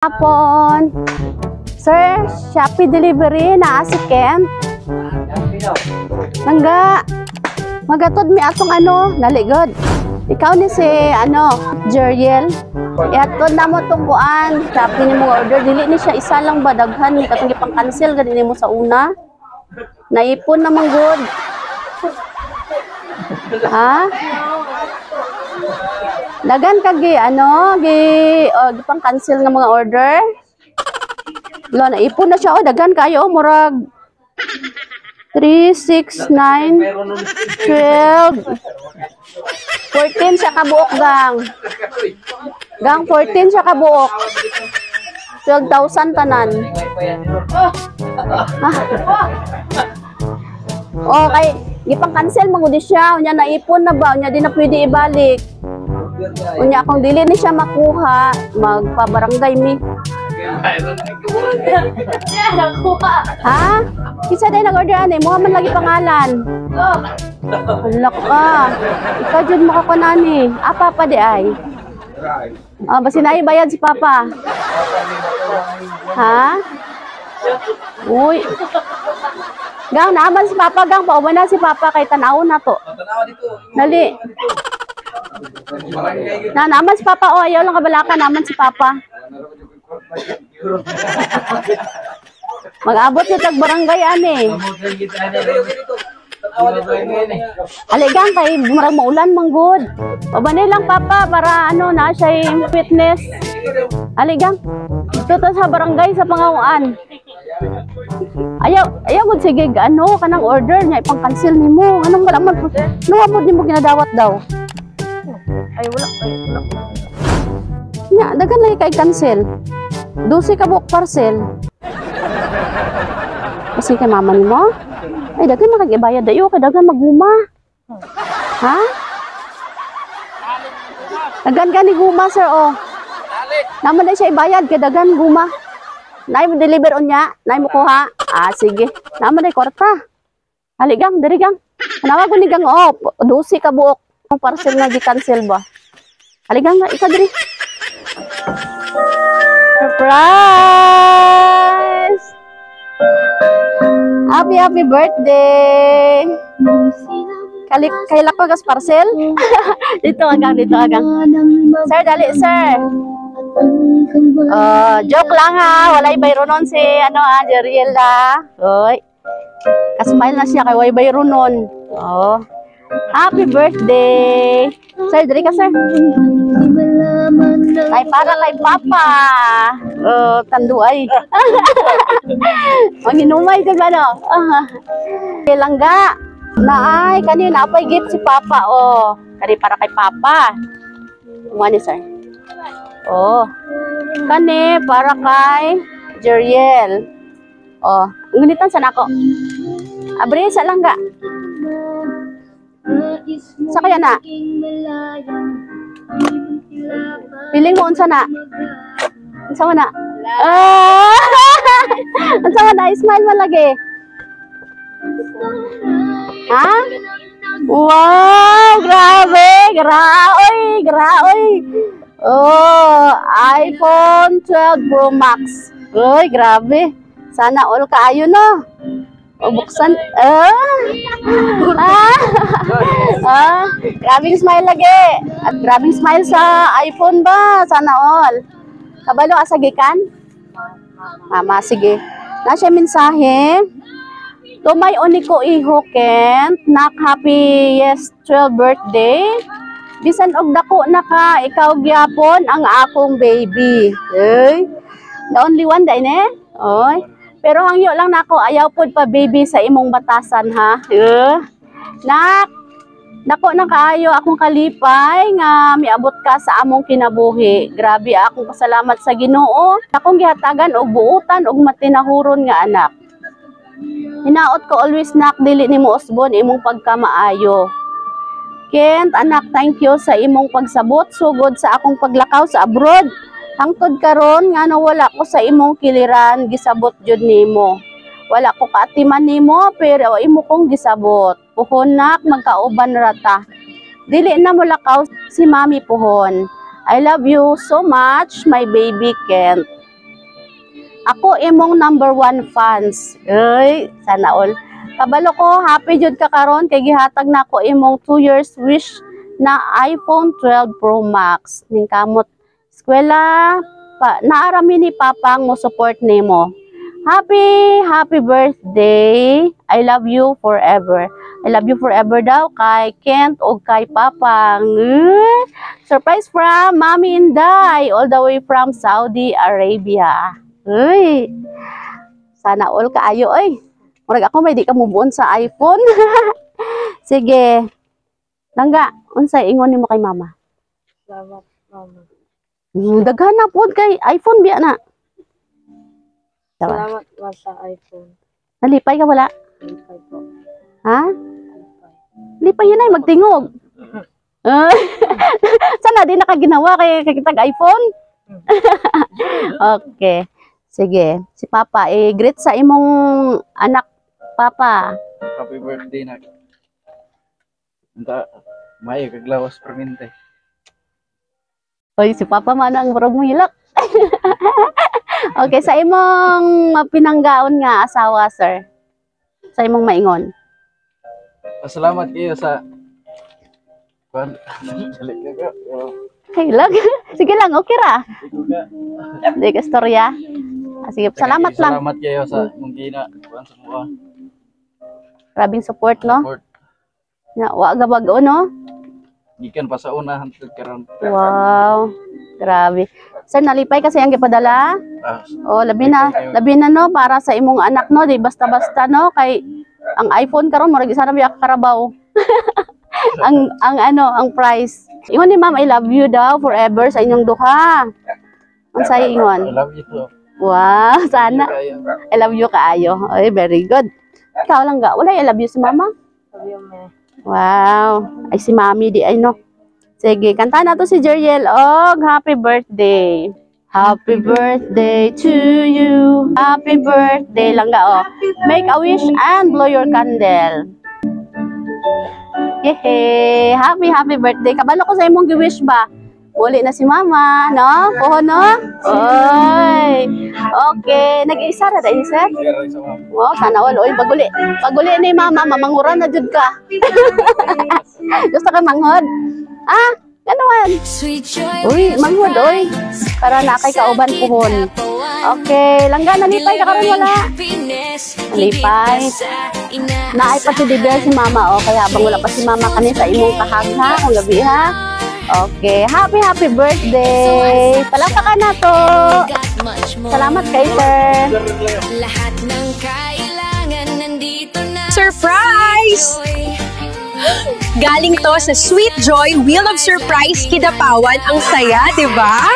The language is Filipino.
Hapon. Sir, Shopee delivery na si Kent. Nangga. Magatod mi atong naligod. Ikaw ni si Jeriel. Iatod na mo tong kuan. Shopee ni mo order dili ni siya isa lang ba daghan ni katong gipang cancel gani nimo sa una. Naipon na good. Ha? Dagan kagi gipang cancel nga mga order. Lo na ipon na siya dagan kayo murag 3, 6, 9, 12, 14 siya kabuok gang. Gang 14 siya kabuok. 12,000 tanan. Okay, gipang cancel magudi siya. Unya naipon na ba? Unya di na pwede ibalik. Unya kung dili ni siya makuha, magpabarangay mi. Ha? Kisa day nag-order mo man lagi pangalan. Alak ka. Ikaw jud makakunani. Apa pa di ay? Basi na bayad si Papa. Ha? Uy. Gang naaman si Papa gang pauban na si Papa kay tanaw na to. Dali. Naman si Papa ayaw lang kabalaka naman si Papa. Mag-abot yung tag-barangay Aligang kay marang maulan manggod. Pabanay lang Papa para na siya fitness. Aligang. Ito sa barangay sa Pangawaan. Ayaw gud sige kanang order niya ipang-cancel nimo. Anong wala man nuwabod nimo ginadawat daw. Ay wala. Nya dagan lagi kay cancel. 12 ka buok parcel. Kasi kay mama nimo. Ay dagan makagibayad dayo kay dagan maguma. Ha? Dagan gani guma sir Naman na siya ibayad kay dagan guma. Nay mo deliver unya, nay mo kuha. Sige. Naman na kwarta. Haligang, diri gang. Nawag ni gang 12 ka buok. Ang parcel nga gi-cancel ba? Haligang nga ika diri. Surprise! Happy birthday! Kailak ko gas parcel? Dito agang. Sir, dali sir. Joke lang ha. Walay bayro nun si Jeriel Oy. Kasmile na siya kay way bayro nun. Happy birthday! Sir, dali ka sir. Ay, para kay Papa. Tanduay. Manginumay ka ba Langga. Naay, kanina apay gift si Papa. Kani para kay Papa. Umani sir. Kani para kay Jeriel. Ngunitan sa nako. Abri sa Langga. Sa kaya na? Piling mo unsa na? Unsa man na? Unsa man na? Smile man lagi. Ha? Wow, grabe, graoy. iPhone 12 Pro Max. Oy, grabe. Sana all kaayo no. Buksan. Grabing smile lagi. At grabing smile sa iPhone ba? Sana all. Kabalo asagikan? Mama, sige. Nasa mensahe. Tumay oniko iho Kent. Nak happy 12 birthday. Bisan og dako na ka, ikaw gyapon ang akong baby. The only one day ne? Pero hangyo lang nako ayaw pod pa baby sa imong batasan ha. Nak, dako na kaayo akong kalipay nga miabot ka sa among kinabuhi. Grabe akong pasalamat sa Ginoo. Akong gihatagan og buutan og matinahuron nga anak. Hinaot ko always nak dili nimo usbon imong pagkamaayo. Kent, anak, thank you sa imong pagsabot sugod sa akong paglakaw sa abroad. Hangtod karon nga nawala ko sa imong kiliran, gisabot jud nimo. Wala ko kaatiman nimo pero imo kong gisabot. Puhon nak magkauban rata. Dili na mo lakaw si Mami Puhon. I love you so much, my baby Kent. Ako imong number 1 fans. Uy, sana all. Kabalo ko, happy jud ka karon kay gihatag na ko imong 2 years wish na iPhone 12 Pro Max. Ning kamot eskwela pa naarami ni Papa mo support nimo. Happy birthday. I love you forever. I love you forever daw kay Kent o kay Papa. Surprise from Mommy Inday all the way from Saudi Arabia. Uy. Sana all kaayo oy. Murag ako may di ka mubuon sa iPhone. Sige. Langga, unsay ingon nimo kay Mama? Salamat, Mama. Daghan na pod kay iPhone biya na. Salamat po sa iPhone. Nalipay ka wala? Lipay po. Ha? Lipay. Lipay yun ay magtingog. Sana di nakaginawa kay kitag iPhone. Okay. Sige. Si Papa, greet sa imong anak, Papa. Happy birthday na. Anta, may kaglawas perminte. Oy, si Papa man ang murag mo hilak. Okay, sa imong pinanggaon nga asawa, sir. Sa imong maingon. Salamat kayo sa Okay lang. Sige lang, okay ra. Hindi ka storya. Sige, salamat lang. Salamat kayo sa mong gina. Kuan sa mga Grabing support, no? support. Wa gabag no? Gikan pa sa una hangtod karon. Wow. Grabe. Sir, nalipay kasi ang gipadala. Ah, Oh, labi na no para sa imong anak no, di basta-basta no kay ang iPhone karon murag isa na biya karabaw. ang price. Ingon ni Ma'am, I love you daw forever sa inyong duha. Unsay I ingon? love you too. Wow, sana. Kayo. I love you kaayo. Ay, very good. Ikaw lang ga. Wala I love you si Mama? Sabi mo, Wow. Ay si Mami di ay no. Sige, kanta na to si Jeriel. Og happy birthday. Happy birthday to you. Happy birthday lang ga oh. Make a wish and blow your candle. Hehe. Happy birthday. Kabalo ko sa imong gi-wish ba? Uli na si Mama, no? Kuho, no? Oy. Okay. Nag-iisa na dahil, sir? Wow, sana all. Oy, paguli ni Mama, mamanguran na jud ka. Gusto ka manghod? Ah, ganuan. Uy, manghod, oy. Para na kay kauban puhon. Okay, langga, nalipay ka karon wala. Nalipay. Naay pa si Dibel si Mama, oh. Kaya habang wala pa si Mama kani sa imong kahagha, kung gabi ha. Okay, happy birthday. Palakpakan na to. Salamat kay sir. Lahat ng kailangan nandito na. Surprise! Galing to sa Sweet Joy Wheel of Surprise Kidapawan. Ang saya, di ba?